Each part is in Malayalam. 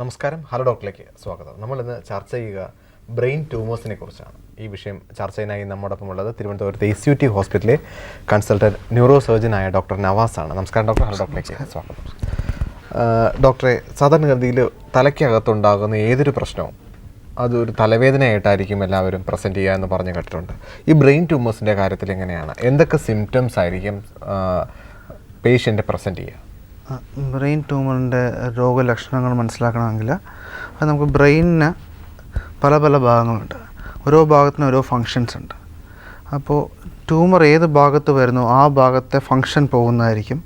നമസ്കാരം, ഹലോ ഡോക്ടറിലേക്ക് സ്വാഗതം. നമ്മളിന്ന് ചർച്ച ചെയ്യുക ബ്രെയിൻ ട്യൂമേഴ്സിനെ കുറിച്ചാണ്. ഈ വിഷയം ചർച്ചയിനായി നമ്മോടൊപ്പം ഉള്ളത് തിരുവനന്തപുരത്തെ SUT ഹോസ്പിറ്റലിലെ കൺസൾട്ടൻറ്റ് ന്യൂറോ സർജനായ ഡോക്ടർ നവാസാണ്. നമസ്കാരം ഡോക്ടർ, ഹലോ ഡോക്ടറിലേക്ക് സ്വാഗതം. ഡോക്ടറെ, സാധാരണഗതിയിൽ തലയ്ക്കകത്തുണ്ടാകുന്ന ഏതൊരു പ്രശ്നവും അതൊരു തലവേദനയായിട്ടായിരിക്കും എല്ലാവരും പ്രസൻറ്റ് ചെയ്യുക എന്ന് പറഞ്ഞ് കേട്ടിട്ടുണ്ട്. ഈ ബ്രെയിൻ ട്യൂമേഴ്സിൻ്റെ കാര്യത്തിൽ എങ്ങനെയാണ്? എന്തൊക്കെ സിംറ്റംസ് ആയിരിക്കും പേഷ്യൻ്റ് പ്രസൻറ്റ് ചെയ്യുക? ബ്രെയിൻ ട്യൂമറിൻ്റെ രോഗലക്ഷണങ്ങൾ മനസ്സിലാക്കണമെങ്കിൽ അത് നമുക്ക് ബ്രെയിനിന് പല പല ഭാഗങ്ങളുണ്ട്. ഓരോ ഭാഗത്തിനും ഓരോ ഫങ്ഷൻസ് ഉണ്ട്. അപ്പോൾ ട്യൂമർ ഏത് ഭാഗത്ത് വരുന്നു ആ ഭാഗത്തെ ഫങ്ഷൻ പോകുന്നതായിരിക്കും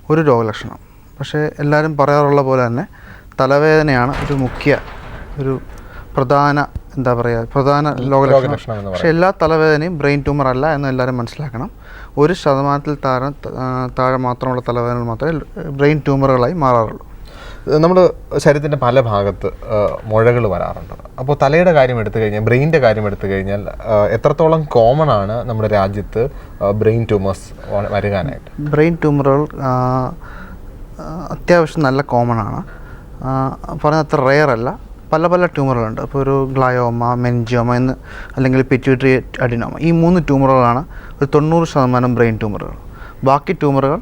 ഒരു രോഗലക്ഷണം. പക്ഷേ എല്ലാവരും പറയാറുള്ള പോലെ തന്നെ തലവേദനയാണ് ഒരു പ്രധാന രോഗലക്ഷണം. പക്ഷേ എല്ലാ തലവേദനയും ബ്രെയിൻ ട്യൂമർ അല്ല എന്ന് എല്ലാവരും മനസ്സിലാക്കണം. 1% താഴെ മാത്രമുള്ള തലവേദനകൾ മാത്രമേ ബ്രെയിൻ ട്യൂമറുകളായി മാറാറുള്ളൂ. നമ്മുടെ ശരീരത്തിൻ്റെ പല ഭാഗത്ത് മുഴകൾ വരാറുണ്ട്. അപ്പോൾ തലയുടെ കാര്യം എടുത്തു കഴിഞ്ഞാൽ, ബ്രെയിനിൻ്റെ കാര്യം എടുത്തു കഴിഞ്ഞാൽ എത്രത്തോളം കോമൺ ആണ് നമ്മുടെ രാജ്യത്ത് ബ്രെയിൻ ട്യൂമേഴ്സ് വരാനായിട്ട്? ബ്രെയിൻ ട്യൂമറുകൾ അത്യാവശ്യം നല്ല കോമൺ ആണ്. പറഞ്ഞത്ര റെയർ അല്ല. പല പല ട്യൂമറുകളുണ്ട്. അപ്പോൾ ഒരു ഗ്ലയോമ, മെൻജിയോമ അല്ലെങ്കിൽ പിറ്റ്യൂട്ടറി അഡിനോമ, ഈ 3 ട്യൂമറുകളാണ് ഒരു 90% ബ്രെയിൻ ട്യൂമറുകൾ. ബാക്കി ട്യൂമറുകൾ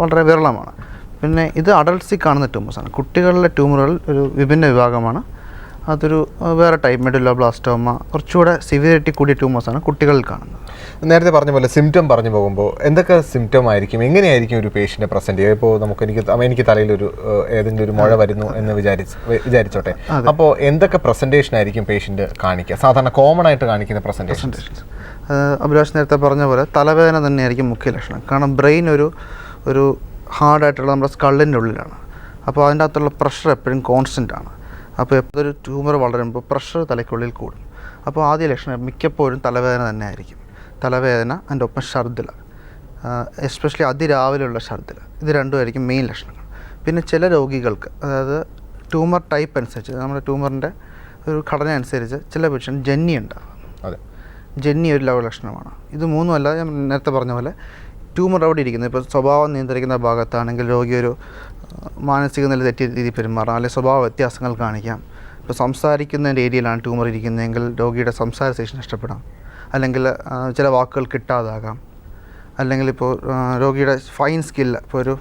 വളരെ വിരളമാണ്. പിന്നെ ഇത് അഡൾട്ട്സിൽ കാണുന്ന ട്യൂമേഴ്സാണ്. കുട്ടികളിലെ ട്യൂമറുകൾ ഒരു വിഭിന്ന വിഭാഗമാണ്. അതൊരു വേറെ ടൈപ്പ്, മെഡുലോബ്ലാസ്റ്റോമ, കുറച്ചുകൂടെ സിവിയറിറ്റി കൂടിയ ട്യൂമേഴ്സാണ് കുട്ടികളിൽ കാണുന്നത്. നേരത്തെ പറഞ്ഞ പോലെ സിംറ്റം പറഞ്ഞു പോകുമ്പോൾ എന്തൊക്കെ സിംറ്റം ആയിരിക്കും, എങ്ങനെയായിരിക്കും ഒരു പേഷ്യൻ്റെ പ്രസൻറ്റ് ചെയ്യുക? ഇപ്പോൾ എനിക്ക് തലയിലൊരു ഏതെങ്കിലും ഒരു മുഴ വരുന്നു എന്ന് വിചാരിച്ചോട്ടെ. അപ്പോൾ എന്തൊക്കെ പ്രസൻറ്റേഷൻ ആയിരിക്കും പേഷ്യൻ്റ് കാണിക്കുക, സാധാരണ കോമൺ ആയിട്ട് കാണിക്കുന്ന പ്രസൻറ്റേഷൻസ്? അഭിലാഷ് നേരത്തെ പറഞ്ഞ പോലെ തലവേദന തന്നെയായിരിക്കും മുഖ്യ ലക്ഷണം. കാരണം ബ്രെയിൻ ഒരു ഹാർഡായിട്ടുള്ള നമ്മുടെ സ്കള്ളിൻ്റെ ഉള്ളിലാണ്. അപ്പോൾ അതിൻ്റെ അകത്തുള്ള പ്രഷർ എപ്പോഴും കോൺസ്റ്റൻ്റ് ആണ്. അപ്പോൾ എപ്പോഴൊരു ട്യൂമർ വളരുമ്പോൾ പ്രഷർ തലയ്ക്കുള്ളിൽ കൂടും. അപ്പോൾ ആദ്യ ലക്ഷണം മിക്കപ്പോഴും തലവേദന തന്നെ ആയിരിക്കും. തലവേദന അതിൻ്റെ ഒപ്പം ഛർദ്ദിൽ, എസ്പെഷ്യലി അതിരാവിലെയുള്ള ഛർദ്ദിൽ, ഇത് രണ്ടുമായിരിക്കും മെയിൻ ലക്ഷണങ്ങൾ. പിന്നെ ചില രോഗികൾക്ക്, അതായത് ട്യൂമർ ടൈപ്പ് അനുസരിച്ച്, നമ്മുടെ ട്യൂമറിൻ്റെ ഒരു ഘടന അനുസരിച്ച് ചില പേഷ്യൻ്റ് ജന്നി ഉണ്ടാകും. അതെ, ജന്നി ഒരു ലക്ഷണമാണ്. ഇത് മൂന്നുമല്ല, ഞാൻ നേരത്തെ പറഞ്ഞ പോലെ ട്യൂമർ അവിടെ ഇരിക്കുന്നത്. ഇപ്പോൾ സ്വഭാവം നിയന്ത്രിക്കുന്ന ഭാഗത്താണെങ്കിൽ രോഗി ഒരു മാനസിക നില തെറ്റിയ രീതിയിൽ പെരുമാറാം, അല്ലെങ്കിൽ സ്വഭാവ വ്യത്യാസങ്ങൾ കാണിക്കാം. ഇപ്പോൾ സംസാരിക്കുന്നതിൻ്റെ ഏരിയയിലാണ് ട്യൂമർ ഇരിക്കുന്നതെങ്കിൽ രോഗിയുടെ സംസാര ശേഷി നഷ്ടപ്പെടാം, അല്ലെങ്കിൽ ചില വാക്കുകൾ കിട്ടാതാകാം, അല്ലെങ്കിൽ ഇപ്പോൾ രോഗിയുടെ ഫൈൻ സ്കില്ല്, ഇപ്പോൾ ഒരു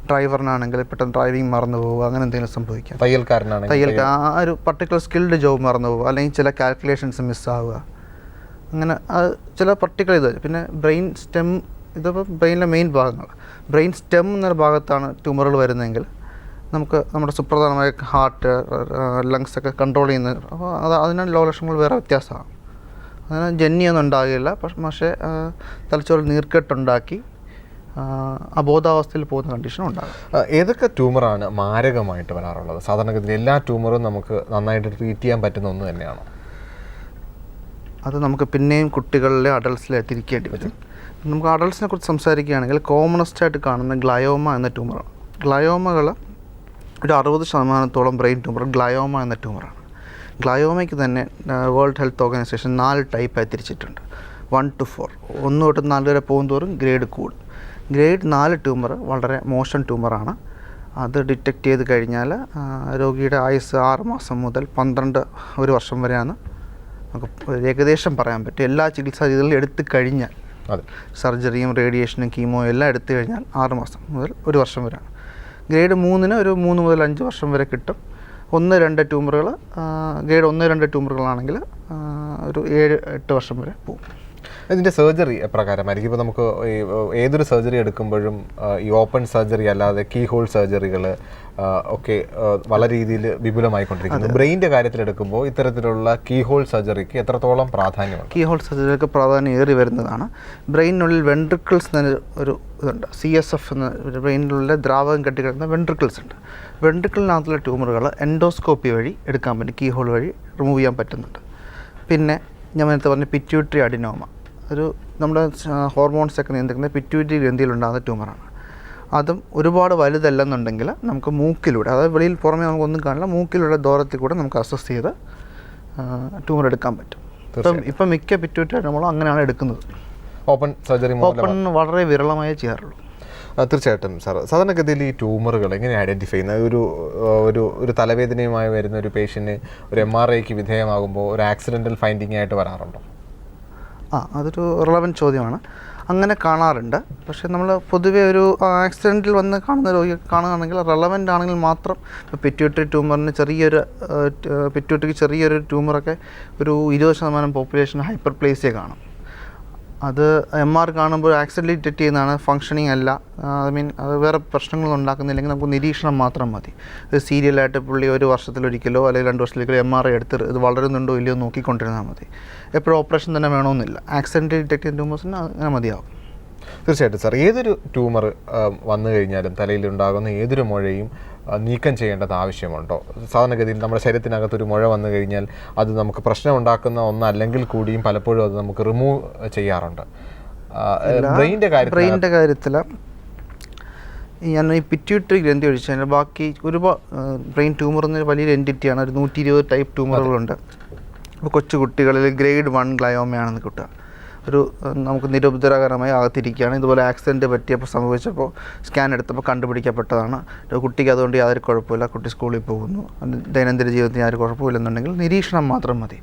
ഡ്രൈവറിനാണെങ്കിൽ പെട്ടെന്ന് ഡ്രൈവിംഗ് മറന്നു പോവുക, അങ്ങനെ എന്തെങ്കിലും സംഭവിക്കാം. തയ്യൽക്കാരൻ ആ ഒരു പർട്ടിക്കുലർ സ്കിൽഡ് ജോബ് മറന്നു പോവുക, അല്ലെങ്കിൽ ചില കാൽക്കുലേഷൻസ് മിസ്സാവുക, അങ്ങനെ ചില പർട്ടിക്കുലർ ഇത്. പിന്നെ ബ്രെയിൻ സ്റ്റെം, ഇതിപ്പോൾ ബ്രെയിനിലെ മെയിൻ ഭാഗങ്ങളാണ്. ബ്രെയിൻ സ്റ്റെം എന്നൊരു ഭാഗത്താണ് ട്യൂമറുകൾ വരുന്നതെങ്കിൽ നമുക്ക് നമ്മുടെ സുപ്രധാനമായ ഹാർട്ട്, ലങ്സൊക്കെ കൺട്രോൾ ചെയ്യുന്നത്. അപ്പോൾ അതിന് രോഗലക്ഷണങ്ങൾ വേറെ വ്യത്യാസമാണ്. അതിന് ജന്യൊന്നും ഉണ്ടാകില്ല, പക്ഷേ തലച്ചോറിൽ നീർക്കെട്ടുണ്ടാക്കി അബോധാവസ്ഥയിൽ പോകുന്ന കണ്ടീഷൻ ഉണ്ടാകും. ഏതൊക്കെ ട്യൂമറാണ് മാരകമായിട്ട് വരാറുള്ളത്? സാധാരണഗതിയിൽ എല്ലാ ട്യൂമറും നമുക്ക് നന്നായിട്ട് ട്രീറ്റ് ചെയ്യാൻ പറ്റുന്ന ഒന്ന് തന്നെയാണോ? അത് നമുക്ക് പിന്നെയും കുട്ടികളിലെ അഡൾട്ട്സിലെ തിരിക്കേണ്ടി വരും. നമുക്ക് അഡൾട്ട്സിനെ കുറിച്ച് സംസാരിക്കുകയാണെങ്കിൽ കോമണസ്റ്റായിട്ട് കാണുന്ന ഗ്ലയോമ എന്ന ട്യൂമറാണ്. ഗ്ലയോമകൾ ഒരു 60% ബ്രെയിൻ ട്യൂമർ ഗ്ലയോമ എന്ന ട്യൂമറാണ്. ഗ്ലയോമയ്ക്ക് തന്നെ വേൾഡ് ഹെൽത്ത് ഓർഗനൈസേഷൻ 4 ടൈപ്പായി തിരിച്ചിട്ടുണ്ട്. 1 to 4, 1 തൊട്ട് 4 വരെ പോകുന്തോറും ഗ്രേഡ് കൂടും. ഗ്രേഡ് 4 ട്യൂമർ വളരെ മോശം ട്യൂമറാണ്. അത് ഡിറ്റക്റ്റ് ചെയ്ത് കഴിഞ്ഞാൽ രോഗിയുടെ ആയുസ് 6 മാസം മുതൽ 1 വർഷം വരെയാണ് നമുക്ക് ഏകദേശം പറയാൻ പറ്റും. എല്ലാ ചികിത്സാ രീതികളും എടുത്തു കഴിഞ്ഞാൽ, സർജറിയും റേഡിയേഷനും കീമോയും എല്ലാം എടുത്തു കഴിഞ്ഞാൽ 6 മാസം മുതൽ 1 വർഷം വരെയാണ്. ഗ്രേഡ് 3 ഒരു 3 മുതൽ 5 വർഷം വരെ കിട്ടും. 1-2 ട്യൂമറുകൾ, ഗ്രേഡ് 1-2 ട്യൂമറുകളാണെങ്കിൽ ഒരു 7-8 വർഷം വരെ പോകും. ഇതിൻ്റെ സർജറി എപ്രകാരമായിരിക്കും? ഇപ്പോൾ നമുക്ക് ഏതൊരു സർജറി എടുക്കുമ്പോഴും ഈ ഓപ്പൺ സർജറി അല്ലാതെ കീ ഹോൾ സർജറികൾ ഒക്കെ വളരെ രീതിയിൽ വിപുലമായിക്കൊണ്ടിരിക്കുന്നു. ബ്രെയിൻ്റെ കാര്യത്തിലെടുക്കുമ്പോൾ ഇത്തരത്തിലുള്ള കീ ഹോൾ സർജറിക്ക് എത്രത്തോളം പ്രാധാന്യമാണ്? കീ ഹോൾ സർജറിക്ക് പ്രാധാന്യം ഏറി വരുന്നതാണ്. ബ്രെയിനിനുള്ളിൽ വെൻട്രിക്കിൾസ് എന്നൊരു ഇതുണ്ട്, CSF എന്ന ബ്രെയിനിലുള്ള ദ്രാവകം കെട്ടിക്കിടക്കുന്ന വെൻട്രിക്കിൾസ് ഉണ്ട്. വെൻട്രിക്കിളിനകത്തുള്ള ട്യൂമറുകൾ എൻഡോസ്കോപ്പി വഴി എടുക്കാൻ പറ്റും, കീ ഹോൾ വഴി റിമൂവ് ചെയ്യാൻ പറ്റുന്നുണ്ട്. പിന്നെ ഞാൻ നേരത്തെ പറഞ്ഞ പിറ്റ്യൂട്ടറി അഡിനോമ, നമ്മുടെ ഹോർമോൺസൊക്കെ നിയന്ത്രിക്കുന്ന പിറ്റ്യൂട്ടറി ഗ്രന്ഥിയിലുണ്ടാകുന്ന ട്യൂമറാണ്. അതും ഒരുപാട് വലുതല്ലെന്നുണ്ടെങ്കിൽ നമുക്ക് മൂക്കിലൂടെ, അതായത് വെളിയിൽ പുറമേ നമുക്കൊന്നും കാണില്ല, മൂക്കിലൂടെ ദൂരത്തിൽ കൂടെ നമുക്ക് അസസ് ചെയ്ത് ട്യൂമർ എടുക്കാൻ പറ്റും. ഇപ്പം മിക്ക പിറ്റ്യൂട്ടറി അഡിനോമകളും അങ്ങനെയാണ് എടുക്കുന്നത്. ഓപ്പൺ സർജറി വളരെ വിരളമായേ ചെയ്യാറുള്ളൂ. തീർച്ചയായിട്ടും സാർ, സാധാരണഗതിയിൽ ഈ ട്യൂമറുകൾ എങ്ങനെ ഐഡൻറ്റിഫൈ ചെയ്യുന്നത്? ഒരു തലവേദനയുമായി വരുന്ന ഒരു പേഷ്യൻറ്റ് ഒരു MRIക്ക് വിധേയമാകുമ്പോൾ ഒരു ആക്സിഡൻ്റൽ ഫൈൻഡിങ് ആയിട്ട് വരാറുണ്ടോ? അതൊരു റിലവൻറ്റ് ചോദ്യമാണ്. അങ്ങനെ കാണാറുണ്ട്. പക്ഷേ നമ്മൾ പൊതുവേ ഒരു ആക്സിഡൻറ്റിൽ വന്ന് കാണുന്ന രോഗിയെ കാണുകയാണെങ്കിൽ റെലവൻ്റ് ആണെങ്കിൽ മാത്രം പിറ്റ്യൂട്ടറി ട്യൂമറിന് പിറ്റ്യൂട്ടറിക്ക് ചെറിയൊരു ട്യൂമറൊക്കെ ഒരു 20% പോപ്പുലേഷൻ ഹൈപ്പർപ്ലേസിയ കാണും. അത് MR കാണുമ്പോൾ ആക്സിഡൻ്റ് ഡിറ്റക്ട് ചെയ്യുന്നതാണ്, ഫങ്ഷനിങ് അല്ല. അത് വേറെ പ്രശ്നങ്ങളൊന്നും ഉണ്ടാക്കുന്നില്ലെങ്കിൽ നമുക്ക് നിരീക്ഷണം മാത്രം മതി. ഇത് സീരിയലായിട്ട് പുള്ളി ഒരു വർഷത്തിലൊരിക്കലോ അല്ലെങ്കിൽ 2 വർഷത്തിലൊരിക്കലോ MRI എടുത്ത് ഇത് വളരുന്നുണ്ടോ ഇല്ലയോ നോക്കിക്കൊണ്ടിരുന്നാൽ മതി. എപ്പോഴും ഓപ്പറേഷൻ തന്നെ വേണമെന്നില്ല. ആക്സിഡൻ്റ് ഡിറ്റക്ട് ചെയ്യുന്ന ട്യൂമേഴ്സിന് അങ്ങനെ മതിയാവും. തീർച്ചയായിട്ടും സാർ, ഏതൊരു ട്യൂമർ വന്നു കഴിഞ്ഞാലും തലയിലുണ്ടാകുന്ന ഏതൊരു മുഴയും നീക്കം ചെയ്യേണ്ടത് ആവശ്യമുണ്ടോ? സാധാരണഗതിയിൽ നമ്മുടെ ശരീരത്തിനകത്തൊരു മുഴ വന്നു കഴിഞ്ഞാൽ അത് നമുക്ക് പ്രശ്നമുണ്ടാക്കുന്ന ഒന്നല്ലെങ്കിൽ കൂടിയും പലപ്പോഴും അത് നമുക്ക് റിമൂവ് ചെയ്യാറുണ്ട്. ബ്രെയിൻ്റെ കാര്യത്തിൽ ഞാൻ ഈ പിറ്റ്യൂട്ടറി ഗ്രന്ഥി ഒഴിച്ചാൽ ബാക്കി ഒരുപാട് ബ്രെയിൻ ട്യൂമർ എന്നൊരു വലിയൊരു എൻറ്റിറ്റിയാണ്. ഒരു 120 ടൈപ്പ് ട്യൂമറുകളുണ്ട്. അപ്പോൾ കൊച്ചു കുട്ടികളിൽ ഗ്രേഡ് 1 ഗ്ലയോമയാണെന്ന് കിട്ടുക. നമുക്ക് നിരുപദ്രവകരമായി അകത്തിരിക്കുകയാണ്. ഇതുപോലെ ആക്സിഡൻറ്റ് പറ്റിയപ്പോൾ സംഭവിച്ചപ്പോൾ സ്കാൻ എടുത്തപ്പോൾ കണ്ടുപിടിക്കപ്പെട്ടതാണ്. കുട്ടിക്ക് അതുകൊണ്ട് യാതൊരു കുഴപ്പമില്ല, കുട്ടി സ്കൂളിൽ പോകുന്നു, ദൈനംദിന ജീവിതത്തിന് യാതൊരു കുഴപ്പമില്ലെന്നുണ്ടെങ്കിൽ നിരീക്ഷണം മാത്രം മതി.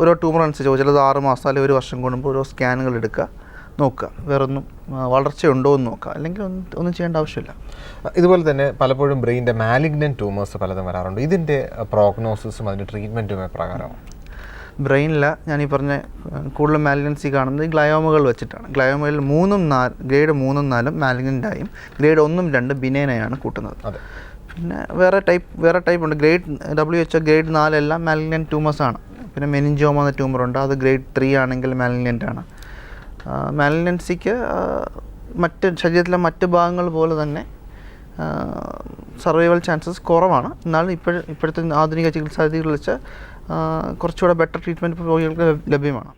ഓരോ ട്യൂമർ അനുസരിച്ച് ചിലത് 6 മാസം അല്ലെങ്കിൽ 1 വർഷം കൂടുമ്പോൾ ഓരോ സ്കാനുകൾ എടുക്കുക, നോക്കുക, വേറൊന്നും വളർച്ചയുണ്ടോ എന്ന് നോക്കുക, അല്ലെങ്കിൽ ഒന്നും ചെയ്യേണ്ട ആവശ്യമില്ല. ഇതുപോലെ തന്നെ പലപ്പോഴും ബ്രെയിൻ്റെ മാലിഗ്നൻറ്റ് ട്യൂമേഴ്സ് പലതും വരാറുണ്ട്. ഇതിൻ്റെ പ്രോഗ്നോസിസും അതിൻ്റെ ട്രീറ്റ്മെൻറ്റും എപ്രകാരമാണ്? ബ്രെയിനിൽ ഞാനീ പറഞ്ഞ കൂടുതലും മാലിഗ്നൻസി കാണുന്നത് ഗ്ലയോമകൾ വെച്ചിട്ടാണ്. ഗ്ലയോമയിൽ ഗ്രേഡ് 3ഉം 4ഉം മാലിഗ്നൻ്റായും ഗ്രേഡ് 1ഉം 2ഉം ബിനൈനായാണ് കൂട്ടുന്നത്. പിന്നെ വേറെ ടൈപ്പ് ഉണ്ട്. WHO ഗ്രേഡ് 4 എല്ലാം മാലിഗ്നൻറ്റ് ട്യൂമേഴ്സാണ്. പിന്നെ മെനിഞ്ചോമ എന്ന ട്യൂമറുണ്ട്, അത് ഗ്രേഡ് 3 ആണെങ്കിൽ മാലിഗ്നൻ്റാണ്. മാലിഗ്നൻസിക്ക് ശരീരത്തിലെ മറ്റ് ഭാഗങ്ങൾ പോലെ തന്നെ സർവൈവൽ ചാൻസസ് കുറവാണ്. എന്നാലും ഇപ്പോഴത്തെ ആധുനിക ചികിത്സാ രീതികൾ വെച്ച് കുറച്ചുകൂടെ ബെറ്റർ ട്രീറ്റ്മെൻറ്റ് രോഗികൾക്ക് ലഭ്യമാണ്.